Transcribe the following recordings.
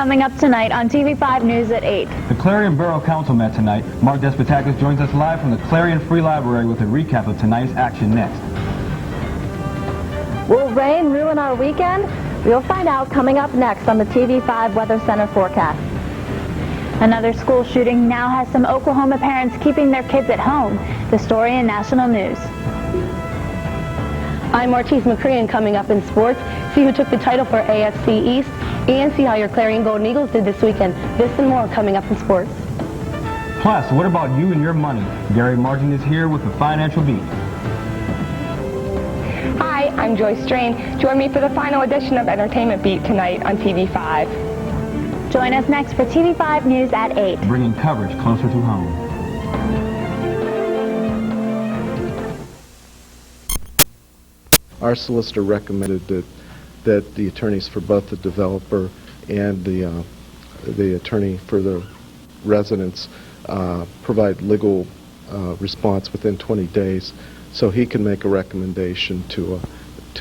Coming up tonight on TV5 News at 8. The Clarion Borough Council met tonight. Mark Despotakis joins us live from the Clarion Free Library with a recap of tonight's action next. Will rain ruin our weekend? We'll find out coming up next on the TV5 Weather Center forecast. Another school shooting now has some Oklahoma parents keeping their kids at home. The story in national news. I'm Ortiz McCrean. Coming up in sports, see who took the title for AFC East and see how your Clarion Golden Eagles did this weekend. This and more coming up in sports. Plus, what about you and your money? Gary Martin is here with the Financial Beat. Hi, I'm Joyce Strain. Join me for the final edition of Entertainment Beat tonight on TV5. Join us next for TV5 News at 8. Bringing coverage closer to home. Our solicitor recommended that the attorneys for both the developer and the attorney for the residents provide legal response within 20 days, so he can make a recommendation to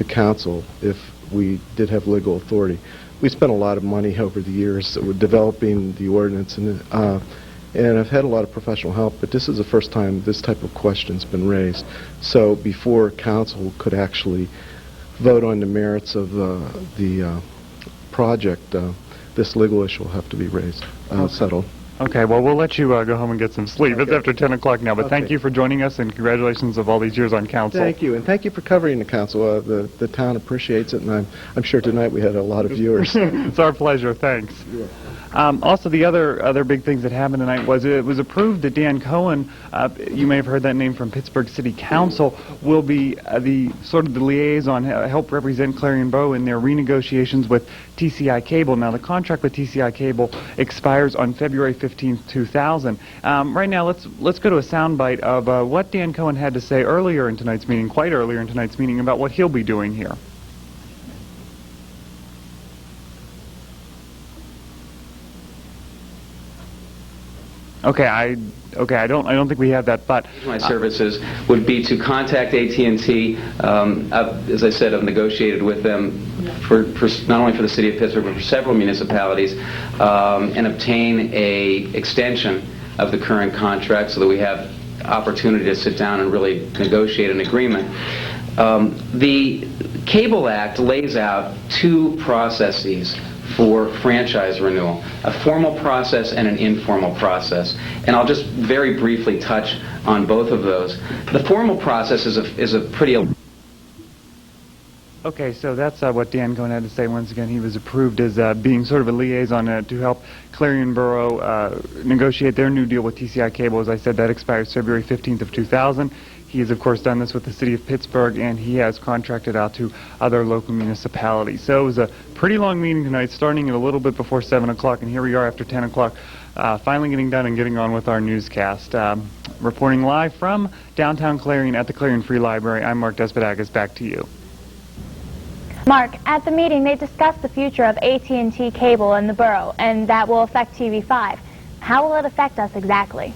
council if we did have legal authority. We spent a lot of money over the years with developing the ordinance, and I've had a lot of professional help, but this is the first time this type of question's been raised. So before council could actually vote on the merits of the project, this legal issue will have to be raised, settled. Okay, well, we'll let you go home and get some sleep. Okay. It's after 10 o'clock now, but Okay. thank you for joining us, and congratulations of all these years on council. Thank you, and thank you for covering the council. The town appreciates it, and I'm sure tonight we had a lot of viewers. It's our pleasure, thanks. Yeah. Also, the other big things that happened tonight was it was approved that Dan Cohen, you may have heard that name from Pittsburgh City Council, will be the liaison, help represent Clarion Borough in their renegotiations with TCI Cable. Now, the contract with TCI Cable expires on February 15th, 2000. Right now, let's go to a soundbite of what Dan Cohen had to say earlier in tonight's meeting, quite earlier in tonight's meeting, about what he'll be doing here. Okay, I don't think we have that, but my services would be to contact AT&T. As I said, I've negotiated with them for not only for the city of Pittsburgh, but for several municipalities, and obtain a extension of the current contract so that we have opportunity to sit down and really negotiate an agreement. The Cable Act lays out two processes for franchise renewal, a formal process and an informal process. And I'll just very briefly touch on both of those. The formal process is a pretty... Okay, so that's what Dan Cohen had to say. Once again, he was approved as being sort of a liaison to help Clarion Borough negotiate their new deal with TCI Cable. As I said, that expires February 15th of 2000. He has, of course, done this with the city of Pittsburgh, and he has contracted out to other local municipalities. So it was a pretty long meeting tonight, starting at a little bit before 7 o'clock, and here we are after 10 o'clock, finally getting done and getting on with our newscast. Reporting live from downtown Clarion at the Clarion Free Library, I'm Mark Despotakis. Back to you. Mark, at the meeting they discussed the future of AT&T Cable in the borough, and that will affect TV5. How will it affect us exactly?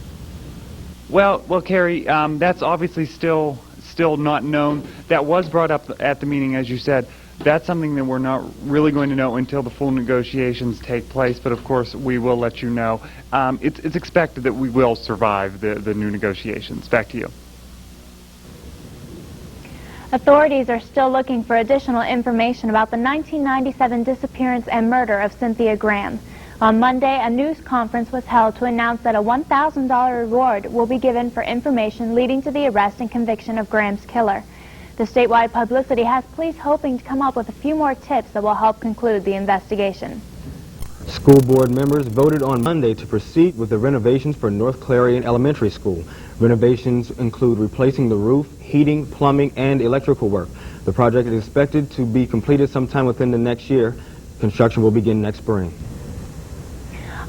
Well, Carrie, that's obviously still not known. That was brought up at the meeting, as you said. That's something that we're not really going to know until the full negotiations take place, but of course we will let you know. It's expected that we will survive the new negotiations. Back to you. Authorities are still looking for additional information about the 1997 disappearance and murder of Cynthia Graham. On Monday, a news conference was held to announce that a $1,000 reward will be given for information leading to the arrest and conviction of Graham's killer. The statewide publicity has police hoping to come up with a few more tips that will help conclude the investigation. School board members voted on Monday to proceed with the renovations for North Clarion Elementary School. Renovations include replacing the roof, heating, plumbing, and electrical work. The project is expected to be completed sometime within the next year. Construction will begin next spring.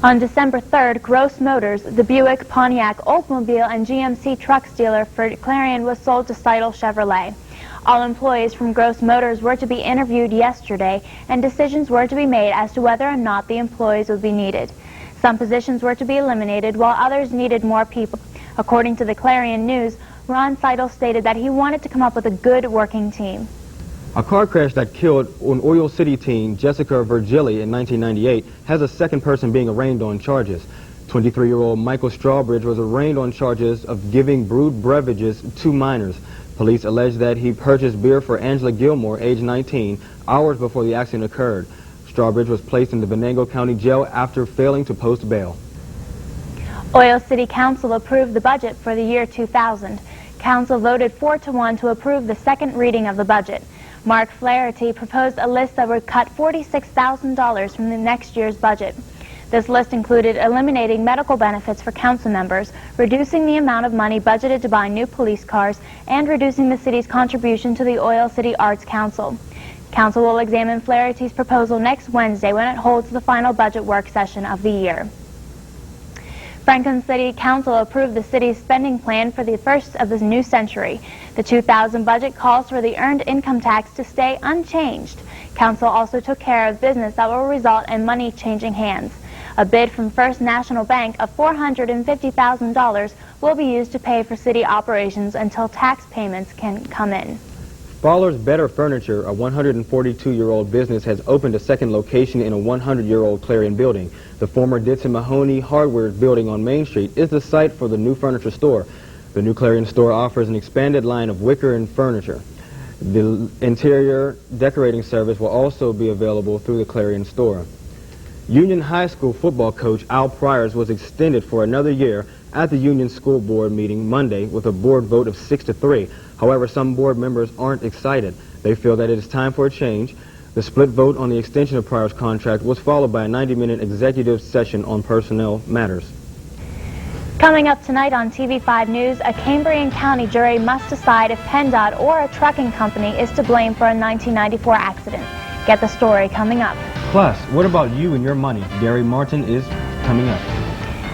On December 3rd, Gross Motors, the Buick, Pontiac, Oldsmobile, and GMC trucks dealer for Clarion, was sold to Seidel Chevrolet. All employees from Gross Motors were to be interviewed yesterday, and decisions were to be made as to whether or not the employees would be needed. Some positions were to be eliminated, while others needed more people. According to the Clarion News, Ron Seidel stated that he wanted to come up with a good working team. A car crash that killed an Oil City teen, Jessica Virgili, in 1998 has a second person being arraigned on charges. 23-year-old Michael Strawbridge was arraigned on charges of giving brewed beverages to minors. Police allege that he purchased beer for Angela Gilmore, age 19, hours before the accident occurred. Strawbridge was placed in the Venango County Jail after failing to post bail. Oil City Council approved the budget for the year 2000. Council voted 4-1 to approve the second reading of the budget. Mark Flaherty proposed a list that would cut $46,000 from the next year's budget. This list included eliminating medical benefits for council members, reducing the amount of money budgeted to buy new police cars, and reducing the city's contribution to the Oil City Arts Council. Council will examine Flaherty's proposal next Wednesday when it holds the final budget work session of the year. Franklin City Council approved the city's spending plan for the first of the new century. The 2000 budget calls for the earned income tax to stay unchanged. Council also took care of business that will result in money changing hands. A bid from First National Bank of $450,000 will be used to pay for city operations until tax payments can come in. Fowler's Better Furniture, a 142-year-old business, has opened a second location in a 100-year-old Clarion building. The former Ditson Mahoney Hardware building on Main Street is the site for the new furniture store. The new Clarion store offers an expanded line of wicker and furniture. The interior decorating service will also be available through the Clarion store. Union High School football coach Al Pryors was extended for another year at the Union School Board meeting Monday with a board vote of 6-3. However, some board members aren't excited. They feel that it is time for a change. The split vote on the extension of Pryors' contract was followed by a 90-minute executive session on personnel matters. Coming up tonight on TV5 News, a Cambrian County jury must decide if PennDOT or a trucking company is to blame for a 1994 accident. Get the story coming up. Plus, what about you and your money? Gary Martin is coming up.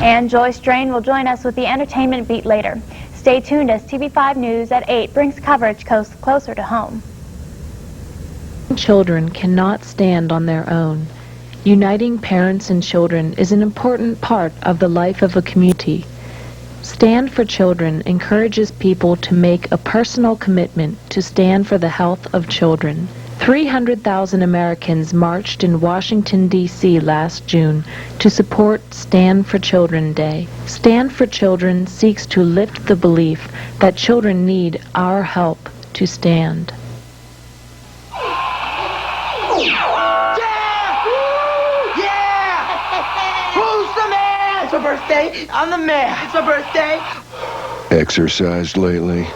And Joyce Drain will join us with the entertainment beat later. Stay tuned as TV5 News at 8 brings coverage closer to home. Children cannot stand on their own. Uniting parents and children is an important part of the life of a community. Stand for Children encourages people to make a personal commitment to stand for the health of children. 300,000 Americans marched in Washington, D.C. last June to support Stand for Children Day. Stand for Children seeks to lift the belief that children need our help to stand. Who's the man? It's my birthday. I'm the man. It's my birthday. Exercised lately?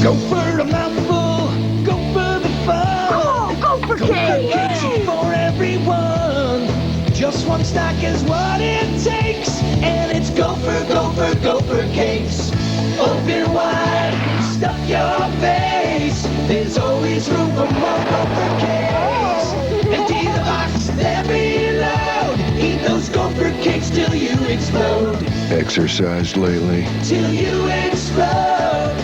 Go for a mouthful. Go for the fun. Go for cake. Cakes for everyone. Just one stack is what it takes. And it's go for cakes. Open wide. Stuff your face. There's always room for more Gopher cakes. Empty the box, then reload. Eat those Gopher cakes till you explode. Exercised lately? Till you explode.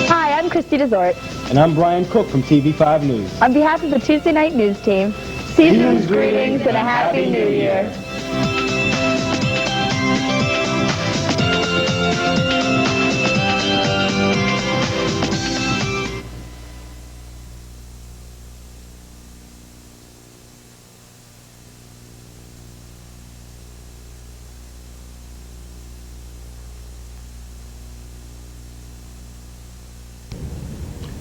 Hi, I'm Christy Desort. And I'm Brian Cook from TV5 News. On behalf of the Tuesday Night News team, season's greetings and a Happy New Year.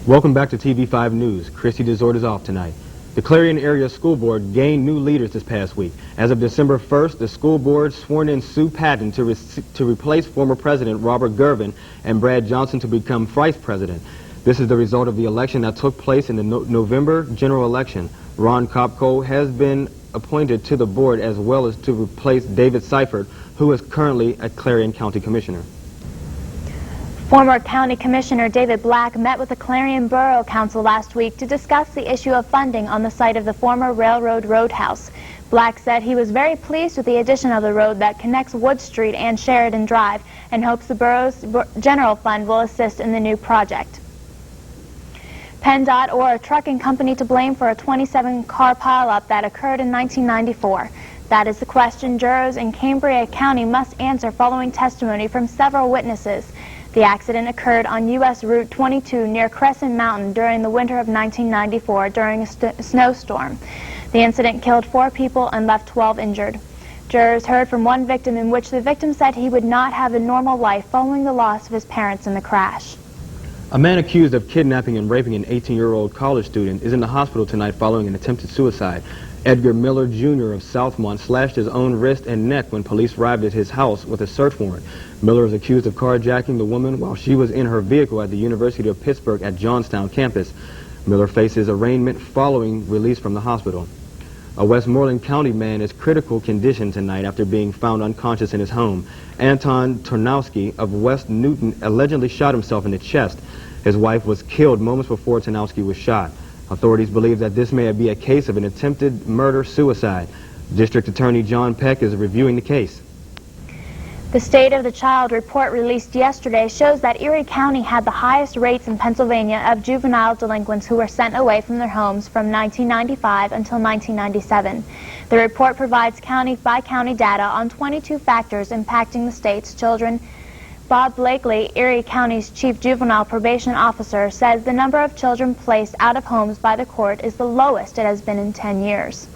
Welcome back to TV5 News. Christy Desort is off tonight. The Clarion Area School Board gained new leaders this past week. As of December 1st, the school board sworn in Sue Patton to replace former President Robert Gervin and Brad Johnson to become Vice President. This is the result of the election that took place in the November general election. Ron Kopko has been appointed to the board as well as to replace David Seifert, who is currently a Clarion County Commissioner. Former County Commissioner David Black met with the Clarion Borough Council last week to discuss the issue of funding on the site of the former railroad roadhouse. Black said he was very pleased with the addition of the road that connects Wood Street and Sheridan Drive and hopes the borough's general fund will assist in the new project. PennDOT or a trucking company to blame for a 27-car pileup that occurred in 1994? That is the question jurors in Cambria County must answer following testimony from several witnesses. The accident occurred on U.S. Route 22 near Crescent Mountain during the winter of 1994 during a snowstorm. The incident killed 4 people and left 12 injured. Jurors heard from one victim in which the victim said he would not have a normal life following the loss of his parents in the crash. A man accused of kidnapping and raping an 18-year-old college student is in the hospital tonight following an attempted suicide. Edgar Miller, Jr. of Southmont slashed his own wrist and neck when police arrived at his house with a search warrant. Miller is accused of carjacking the woman while she was in her vehicle at the University of Pittsburgh at Johnstown campus. Miller faces arraignment following release from the hospital. A Westmoreland County man is critical condition tonight after being found unconscious in his home. Anton Tarnowski of West Newton allegedly shot himself in the chest. His wife was killed moments before Tarnowski was shot. Authorities believe that this may be a case of an attempted murder-suicide. District Attorney John Peck is reviewing the case. The State of the Child report released yesterday shows that Erie County had the highest rates in Pennsylvania of juvenile delinquents who were sent away from their homes from 1995 until 1997. The report provides county-by-county data on 22 factors impacting the state's children. Bob Blakely, Erie County's chief juvenile probation officer, says the number of children placed out of homes by the court is the lowest it has been in 10 years.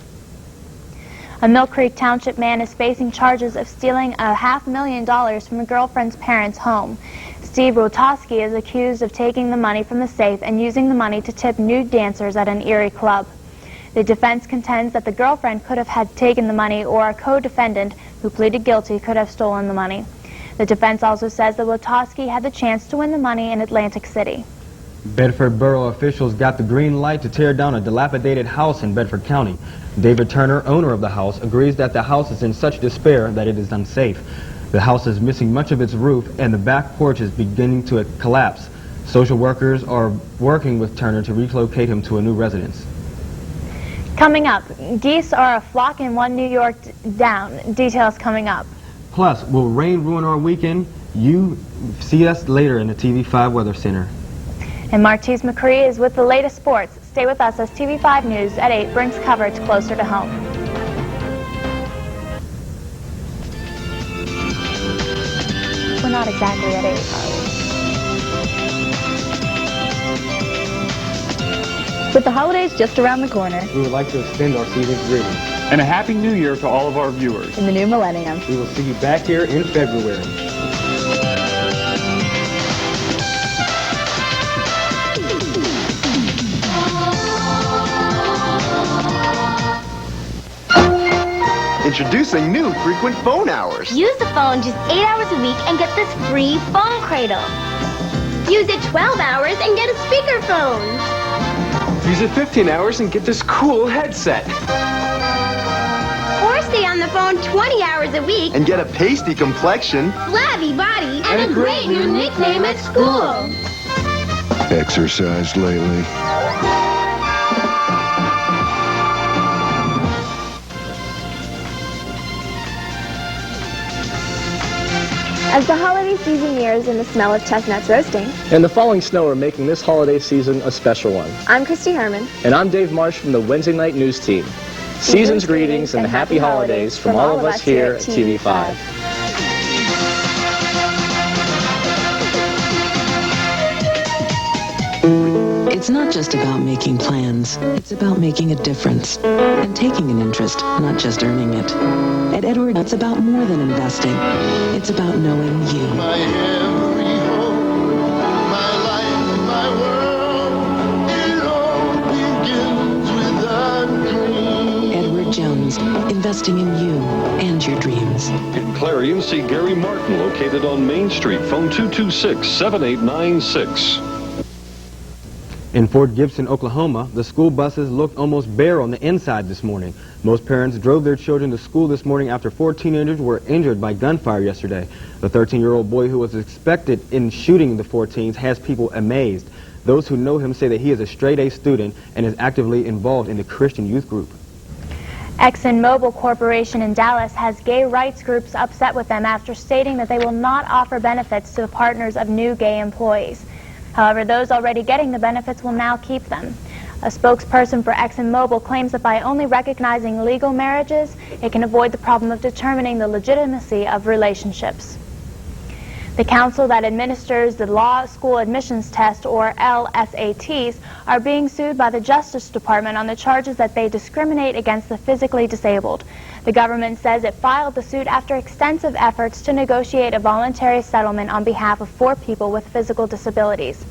A Mill Creek Township man is facing charges of stealing $500,000 from a girlfriend's parents' home. Steve Rotowski is accused of taking the money from the safe and using the money to tip nude dancers at an Erie club. The defense contends that the girlfriend could have had taken the money, or a co-defendant who pleaded guilty could have stolen the money. The defense also says that Rotowski had the chance to win the money in Atlantic City. Bedford Borough officials got the green light to tear down a dilapidated house in Bedford County. David Turner, owner of the house, agrees that the house is in such despair that it is unsafe. The house is missing much of its roof and the back porch is beginning to collapse. Social workers are working with Turner to relocate him to a new residence. Coming up, geese are a flock in one New York down. Details coming up. Plus, will rain ruin our weekend? You see us later in the TV5 Weather Center. And Martise McCree is with the latest sports. Stay with us as TV5 News at 8 brings coverage closer to home. We're not exactly at 8, are we? With the holidays just around the corner, We would like to extend our season's greetings. And a Happy New Year to all of our viewers. in the new millennium. We will see you back here in February. Introducing new frequent phone hours. Use the phone just 8 hours a week and get this free phone cradle. Use it 12 hours and get a speakerphone. Use it 15 hours and get this cool headset. Or stay on the phone 20 hours a week And get a pasty complexion. flabby body, and a great new nickname at school. Exercised lately. As the holiday season nears and the smell of chestnuts roasting, And the falling snow are making this holiday season a special one. I'm Christy Herman. And I'm Dave Marsh from the Wednesday Night News team. Season's greetings and happy holidays from all of us here at TV5. It's not just about making plans. It's about making a difference and taking an interest, not just earning it. At Edward, it's about more than investing. It's about knowing you. My every hope, my life, my world, it all begins with a dream. Edward Jones, investing in you and your dreams. In Clarion, see Gary Martin, located on Main Street. Phone 226-7896. In Fort Gibson, Oklahoma, the school buses looked almost bare on the inside this morning. Most parents drove their children to school this morning after 4 teenagers were injured by gunfire yesterday. The 13-year-old boy who was suspected in shooting the 4 teens has people amazed. Those who know him say that he is a straight-A student and is actively involved in the Christian youth group. ExxonMobil Corporation in Dallas has gay rights groups upset with them after stating that they will not offer benefits to the partners of new gay employees. However, those already getting the benefits will now keep them. A spokesperson for ExxonMobil claims that by only recognizing legal marriages, it can avoid the problem of determining the legitimacy of relationships. The council that administers the law school admissions test, or LSATs, are being sued by the Justice Department on the charges that they discriminate against the physically disabled. The government says it filed the suit after extensive efforts to negotiate a voluntary settlement on behalf of 4 people with physical disabilities.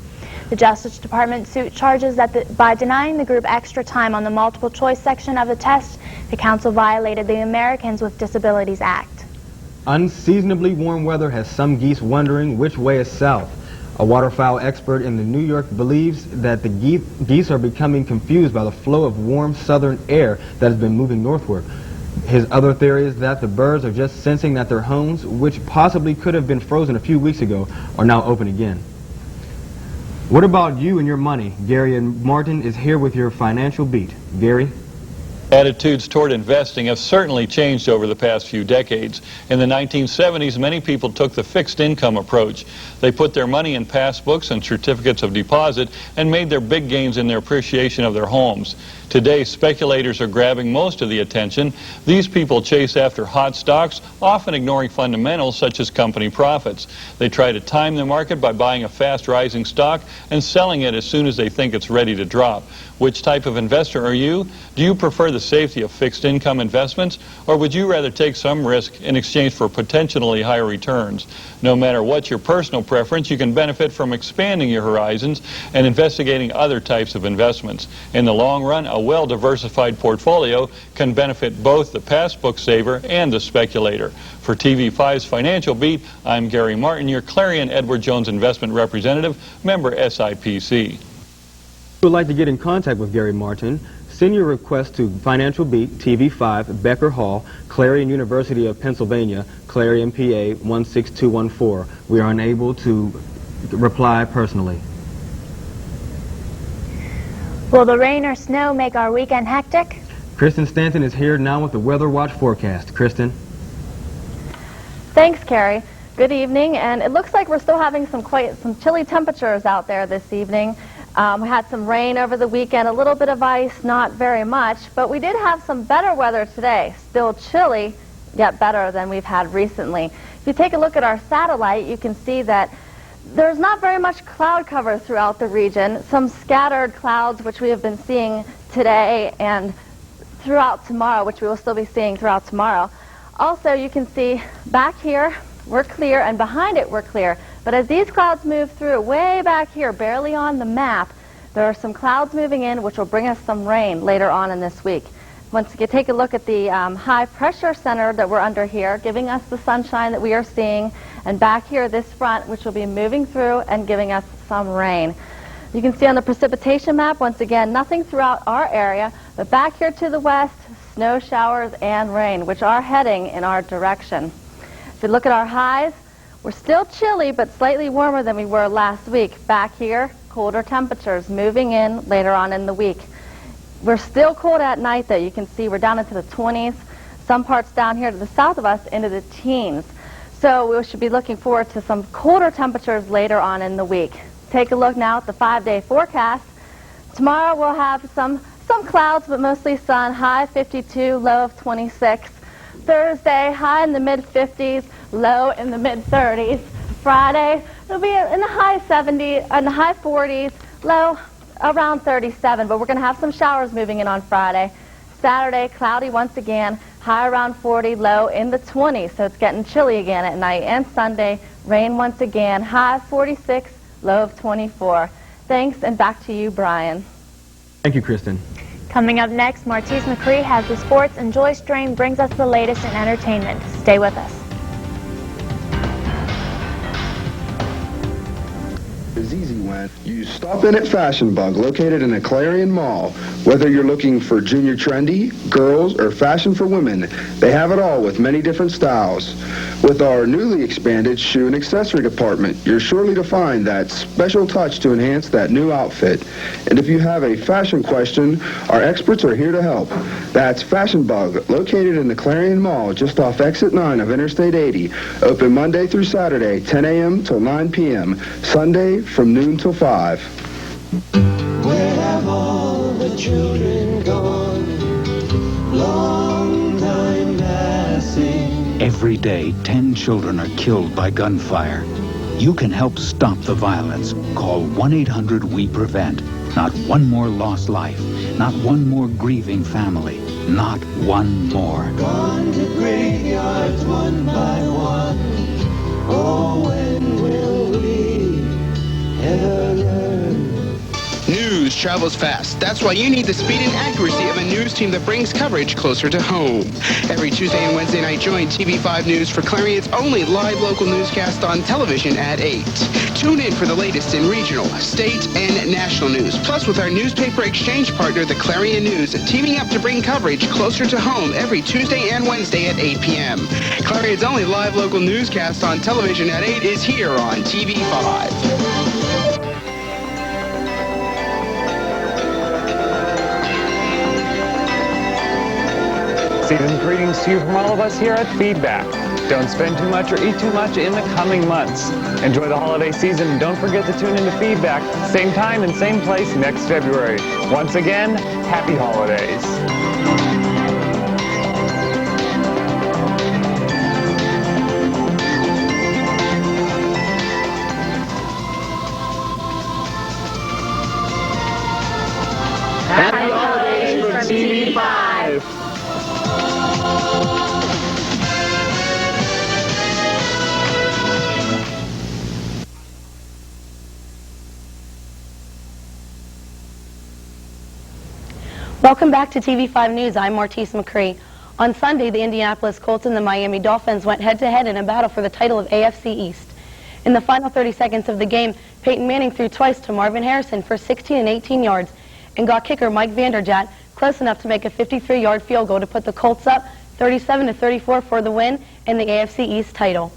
The Justice Department suit charges that by denying the group extra time on the multiple choice section of the test, the council violated the Americans with Disabilities Act. Unseasonably warm weather has some geese wondering which way is south. A waterfowl expert in New York believes that the geese are becoming confused by the flow of warm southern air that has been moving northward. His other theory is that the birds are just sensing that their homes, which possibly could have been frozen a few weeks ago, are now open again. What about you and your money? Gary and Martin is here with your financial beat. Gary? Attitudes toward investing have certainly changed over the past few decades. In the 1970s, many people took the fixed income approach. They put their money in passbooks and certificates of deposit and made their big gains in their appreciation of their homes. Today, speculators are grabbing most of the attention. These people chase after hot stocks, often ignoring fundamentals such as company profits. They try to time the market by buying a fast-rising stock and selling it as soon as they think it's ready to drop. Which type of investor are you? Do you prefer the safety of fixed income investments, or would you rather take some risk in exchange for potentially higher returns? No matter what your personal preference, you can benefit from expanding your horizons and investigating other types of investments. In the long run, a well-diversified portfolio can benefit both the passbook saver and the speculator. For TV5's Financial Beat, I'm Gary Martin, your Clarion Edward Jones investment representative, member SIPC. If you would like to get in contact with Gary Martin, send your request to Financial Beat, TV5, Becker Hall, Clarion University of Pennsylvania, Clarion, PA 16214. We are unable to reply personally. Will the rain or snow make our weekend hectic? Kristen Stanton is here now with the Weather Watch forecast. Kristen? Thanks, Carrie. Good evening, and it looks like we're still having some chilly temperatures out there this evening. We had some rain over the weekend, a little bit of ice, not very much, but we did have some better weather today. Still chilly, yet better than we've had recently. If you take a look at our satellite, you can see that there's not very much cloud cover throughout the region. Some scattered clouds, which we have been seeing today and throughout tomorrow, which we will still be seeing throughout tomorrow. Also, you can see back here, we're clear, and behind it, we're clear. But as these clouds move through, way back here, barely on the map, there are some clouds moving in, which will bring us some rain later on in this week. Once you take a look at the high pressure center that we're under here, giving us the sunshine that we are seeing, and back here, this front, which will be moving through and giving us some rain. You can see on the precipitation map, once again, nothing throughout our area, but back here to the west, snow showers and rain, which are heading in our direction. If you look at our highs, we're still chilly, but slightly warmer than we were last week. Back here, colder temperatures moving in later on in the week. We're still cold at night, though. You can see we're down into the 20s. Some parts down here to the south of us into the teens. So we should be looking forward to some colder temperatures later on in the week. Take a look now at the 5-day forecast. Tomorrow we'll have some clouds, but mostly sun. High 52, low of 26. Thursday, high in the mid-50s, low in the mid-30s. Friday, it'll be in the high 70s, in the high 40s, low around 37, but we're going to have some showers moving in on Friday. Saturday, cloudy once again, high around 40, low in the 20s, so it's getting chilly again at night. And Sunday, rain once again, high 46, low of 24. Thanks, and back to you, Brian. Thank you, Kristen. Coming up next, Martise McCree has the sports, and Joy Strain brings us the latest in entertainment. Stay with us. Is easy when you stop in at Fashion Bug, located in the Clarion Mall. Whether you're looking for junior trendy, girls, or fashion for women, they have it all with many different styles. With our newly expanded shoe and accessory department, you're surely to find that special touch to enhance that new outfit. And if you have a fashion question, our experts are here to help. That's Fashion Bug, located in the Clarion Mall, just off Exit 9 of Interstate 80. Open Monday through Saturday, 10 a.m. till 9 p.m. Sunday, from noon till 5. Where have all the children gone? Long time passing. Every day, 10 children are killed by gunfire. You can help stop the violence. Call 1-800-WE-PREVENT. Not one more lost life. Not one more grieving family. Not one more. Gone to graveyards one by one. Oh, when will we ever learn? News travels fast. That's why you need the speed and accuracy of a news team that brings coverage closer to home. Every Tuesday and Wednesday night, join TV5 News for Clarion's only live local newscast on television at 8. Tune in for the latest in regional, state, and national news. Plus, with our newspaper exchange partner, the Clarion News, teaming up to bring coverage closer to home every Tuesday and Wednesday at 8 p.m. Clarion's only live local newscast on television at 8 is here on TV5. Season's greetings to you from all of us here at Feedback. Don't spend too much or eat too much in the coming months. Enjoy the holiday season and don't forget to tune into Feedback, same time and same place next February. Once again, happy holidays. Happy holidays from TV5. Welcome back to TV5 News. I'm Martise McCree. On Sunday, the Indianapolis Colts and the Miami Dolphins went head-to-head in a battle for the title of AFC East. In the final 30 seconds of the game, Peyton Manning threw twice to Marvin Harrison for 16 and 18 yards and got kicker Mike Vanderjagt close enough to make a 53-yard field goal to put the Colts up 37-34 for the win and the AFC East title.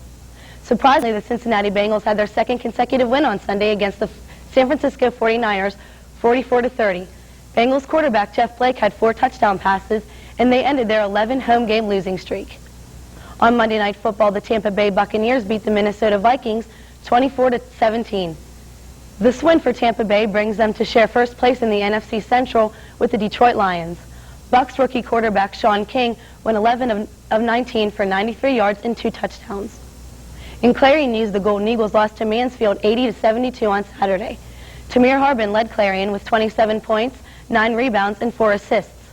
Surprisingly, the Cincinnati Bengals had their second consecutive win on Sunday against the San Francisco 49ers, 44-30. Bengals quarterback Jeff Blake had 4 touchdown passes, and they ended their 11 home game losing streak. On Monday Night Football, the Tampa Bay Buccaneers beat the Minnesota Vikings 24-17. This win for Tampa Bay brings them to share first place in the NFC Central with the Detroit Lions. Bucs rookie quarterback Sean King went 11 of 19 for 93 yards and 2 touchdowns. In Clarion News, the Golden Eagles lost to Mansfield 80-72 on Saturday. Tamir Harbin led Clarion with 27 points, 9 rebounds, and 4 assists.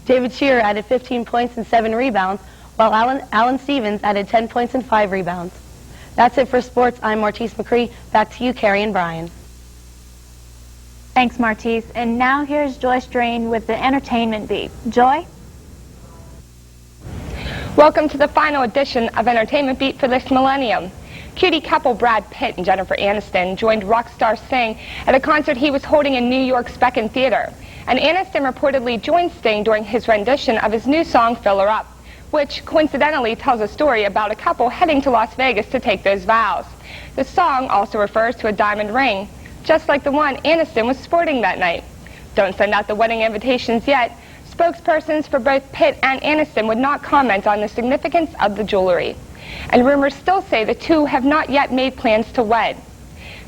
David Shearer added 15 points and 7 rebounds, while Alan Stevens added 10 points and 5 rebounds. That's it for sports. I'm Martise McCree. Back to you, Carrie and Brian. Thanks, Martise. And now here's Joy Strain with the Entertainment Beat. Joy? Welcome to the final edition of Entertainment Beat for this millennium. Cutie couple Brad Pitt and Jennifer Aniston joined rock star Sting at a concert he was holding in New York's Beacon Theater. And Aniston reportedly joined Sting during his rendition of his new song, Fill Her Up, which coincidentally tells a story about a couple heading to Las Vegas to take those vows. The song also refers to a diamond ring, just like the one Aniston was sporting that night. Don't send out the wedding invitations yet. Spokespersons for both Pitt and Aniston would not comment on the significance of the jewelry. And rumors still say the two have not yet made plans to wed.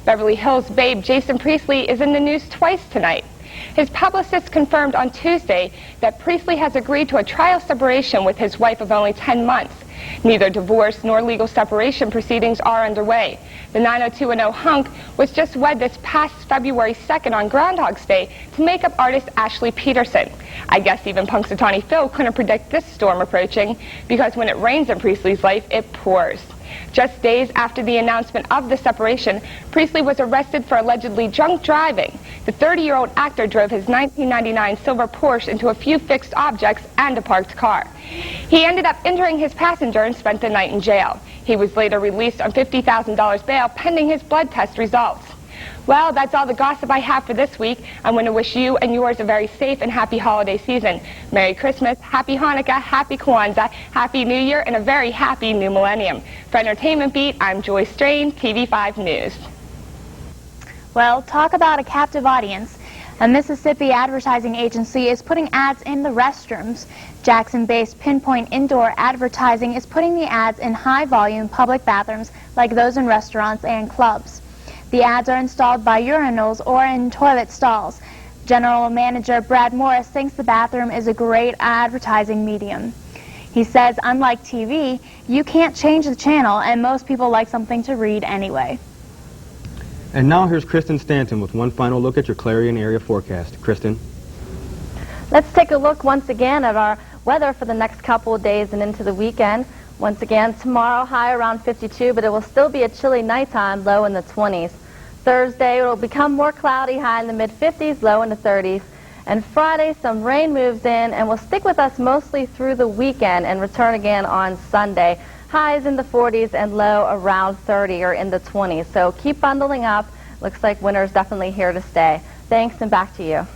Beverly Hills babe Jason Priestley is in the news twice tonight. His publicist confirmed on Tuesday that Priestley has agreed to a trial separation with his wife of only 10 months. Neither divorce nor legal separation proceedings are underway. The 90210 hunk was just wed this past February 2nd on Groundhog's Day to makeup artist Ashley Peterson. I guess even Punxsutawney Phil couldn't predict this storm approaching, because when it rains in Priestley's life, it pours. Just days after the announcement of the separation, Priestley was arrested for allegedly drunk driving. The 30-year-old actor drove his 1999 silver Porsche into a few fixed objects and a parked car. He ended up injuring his passenger and spent the night in jail. He was later released on $50,000 bail pending his blood test results. Well, that's all the gossip I have for this week. I'm going to wish you and yours a very safe and happy holiday season. Merry Christmas, Happy Hanukkah, Happy Kwanzaa, Happy New Year, and a very happy new millennium. For Entertainment Beat, I'm Joy Strain, TV5 News. Well, talk about a captive audience. A Mississippi advertising agency is putting ads in the restrooms. Jackson-based Pinpoint Indoor Advertising is putting the ads in high-volume public bathrooms like those in restaurants and clubs. The ads are installed by urinals or in toilet stalls. General Manager Brad Morris thinks the bathroom is a great advertising medium. He says, unlike TV, you can't change the channel, and most people like something to read anyway. And now here's Kristen Stanton with one final look at your Clarion area forecast. Kristen? Let's take a look once again at our weather for the next couple of days and into the weekend. Once again, tomorrow high around 52, but it will still be a chilly nighttime, low in the 20s. Thursday, it will become more cloudy, high in the mid-50s, low in the 30s. And Friday, some rain moves in and will stick with us mostly through the weekend and return again on Sunday. Highs in the 40s and low around 30 or in the 20s. So keep bundling up. Looks like winter's definitely here to stay. Thanks, and back to you.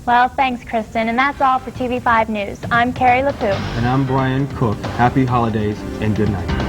Well, thanks, Kristen. And that's all for TV5 News. I'm Carrie LaPoo. And I'm Brian Cook. Happy holidays and good night.